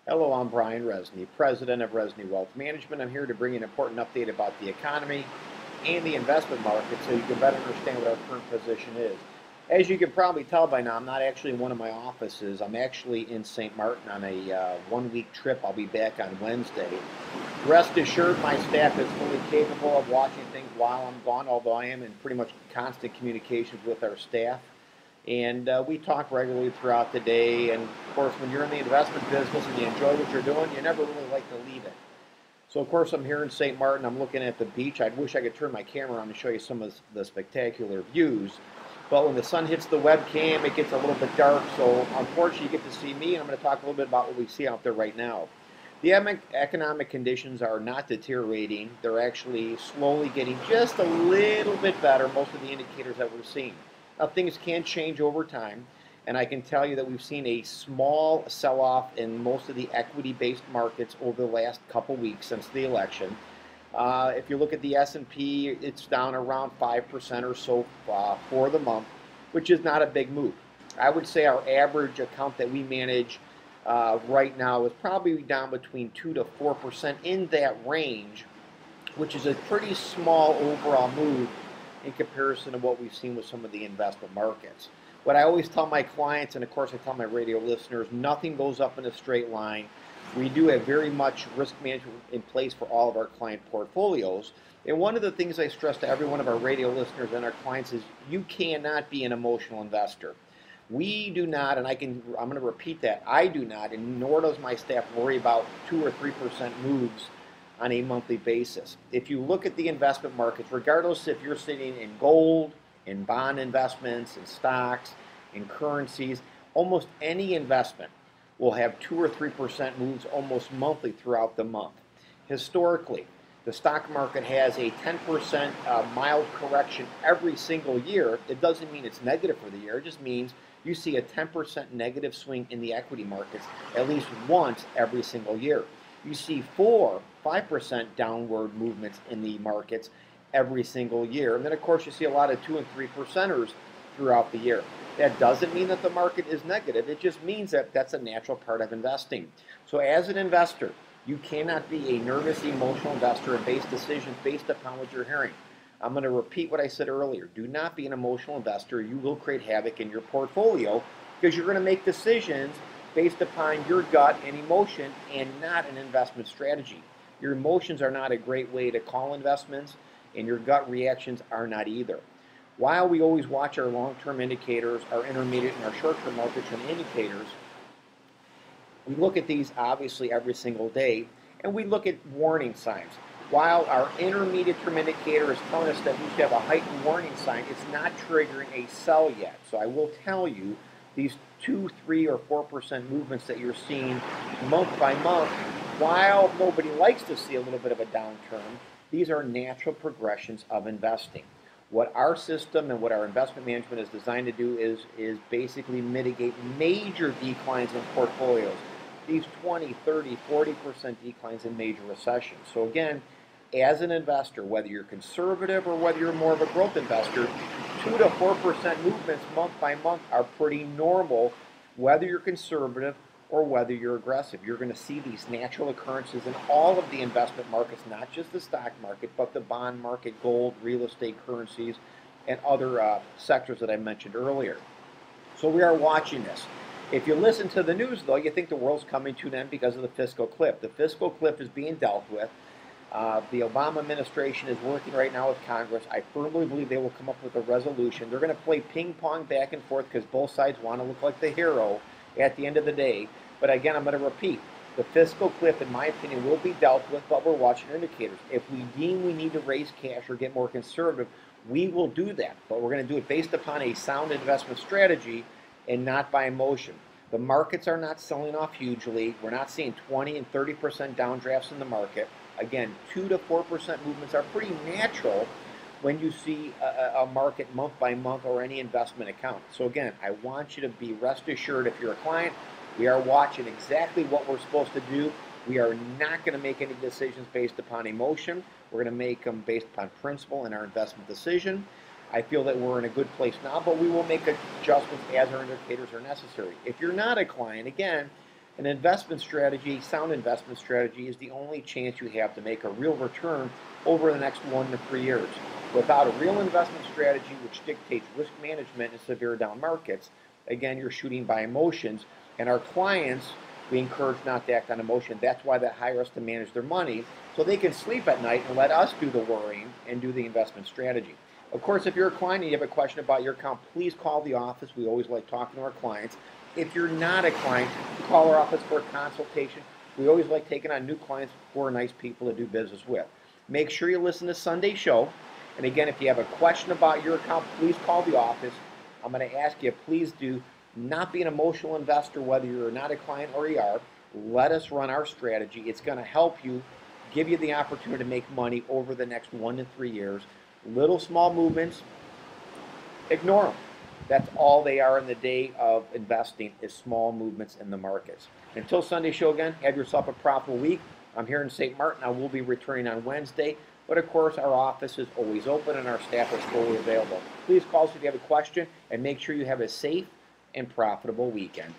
Hello, I'm Brian Resney, President of Resney Wealth Management. I'm here to bring you an important update about the economy and the investment market so you can better understand what our current position is. As you can probably tell by now, I'm not actually in one of my offices. I'm actually in St. Martin on a 1 week trip. I'll be back on Wednesday. Rest assured, my staff is fully capable of watching things while I'm gone, although I am in pretty much constant communications with our staff. And we talk regularly throughout the day. And of course, when you're in the investment business and you enjoy what you're doing, you never really like to leave it. So, of course, I'm here in St. Martin. I'm looking at the beach. I wish I could turn my camera on to show you some of the spectacular views. But when the sun hits the webcam, it gets a little bit dark. So, unfortunately, you get to see me, and I'm going to talk a little bit about what we see out there right now. The economic conditions are not deteriorating. They're actually slowly getting just a little bit better, most of the indicators that we're seeing. Now, things can change over time, and I can tell you that we've seen a small sell-off in most of the equity-based markets over the last couple weeks since the election. If you look at the S&P, it's down around 5% or so for the month, which is not a big move. I would say our average account that we manage right now is probably down between 2 to 4% in that range, which is a pretty small overall move in comparison to what we've seen with some of the investment markets. What I always tell my clients, and of course I tell my radio listeners, nothing goes up in a straight line. We do have very much risk management in place for all of our client portfolios. And one of the things I stress to every one of our radio listeners and our clients is you cannot be an emotional investor. We do not, and I'm going to repeat that, I do not, and nor does my staff worry about 2 or 3% moves on a monthly basis. If you look at the investment markets, regardless if you're sitting in gold, in bond investments, in stocks, in currencies, almost any investment will have 2 or 3% moves almost monthly throughout the month. Historically, the stock market has a 10% mild correction every single year. It doesn't mean it's negative for the year. It just means you see a 10% negative swing in the equity markets at least once every single year. You see 5% downward movements in the markets every single year. And then, of course, you see a lot of 2 and 3%ers throughout the year. That doesn't mean that the market is negative. It just means that that's a natural part of investing. So as an investor, you cannot be a nervous, emotional investor and base decisions based upon what you're hearing. I'm going to repeat what I said earlier. Do not be an emotional investor. You will create havoc in your portfolio because you're going to make decisions based upon your gut and emotion and not an investment strategy. Your emotions are not a great way to call investments, and your gut reactions are not either. While we always watch our long-term indicators, our intermediate and our short-term market trend indicators, we look at these obviously every single day, and we look at warning signs. While our intermediate term indicator is telling us that we should have a heightened warning sign, it's not triggering a sell yet. So I will tell you, these 2, 3, or 4% movements that you're seeing month by month, while nobody likes to see a little bit of a downturn, these are natural progressions of investing. What our system and what our investment management is designed to do is basically mitigate major declines in portfolios. These 20, 30, 40% declines in major recessions. So again, as an investor, whether you're conservative or whether you're more of a growth investor, 2 to 4% movements month by month are pretty normal, whether you're conservative or whether you're aggressive. You're going to see these natural occurrences in all of the investment markets, not just the stock market, but the bond market, gold, real estate, currencies, and other sectors that I mentioned earlier. So we are watching this. If you listen to the news, though, you think the world's coming to an end because of the fiscal cliff. The fiscal cliff is being dealt with. The Obama administration is working right now with Congress. I firmly believe they will come up with a resolution. They're going to play ping pong back and forth because both sides want to look like the hero at the end of the day. But again, I'm going to repeat, the fiscal cliff, in my opinion, will be dealt with, but we're watching indicators. If we deem we need to raise cash or get more conservative, we will do that. But we're going to do it based upon a sound investment strategy and not by emotion. The markets are not selling off hugely. We're not seeing 20 and 30% downdrafts in the market. Again, 2 to 4% movements are pretty natural when you see a market month by month or any investment account. So again, I want you to be rest assured if you're a client, we are watching exactly what we're supposed to do. We are not going to make any decisions based upon emotion. We're going to make them based upon principle in our investment decision. I feel that we're in a good place now, but we will make adjustments as our indicators are necessary. If you're not a client, again, An investment strategy, sound investment strategy, is the only chance you have to make a real return over the next 1 to 3 years. Without a real investment strategy which dictates risk management in severe down markets, again, you're shooting by emotions. And our clients, we encourage not to act on emotion. That's why they hire us to manage their money, so they can sleep at night and let us do the worrying and do the investment strategy. Of course, if you're a client and you have a question about your account, please call the office. We always like talking to our clients. If you're not a client, call our office for a consultation. We always like taking on new clients who are nice people to do business with. Make sure you listen to Sunday's show. And again, if you have a question about your account, please call the office. I'm going to ask you, please do not be an emotional investor, whether you're not a client or you are. Let us run our strategy. It's going to help you, give you the opportunity to make money over the next 1 to 3 years. Little small movements, ignore them. That's all they are in the day of investing, is small movements in the markets. Until Sunday show again, have yourself a profitable week. I'm here in St. Martin. I will be returning on Wednesday. But of course, our office is always open and our staff is fully available. Please call us if you have a question, and make sure you have a safe and profitable weekend.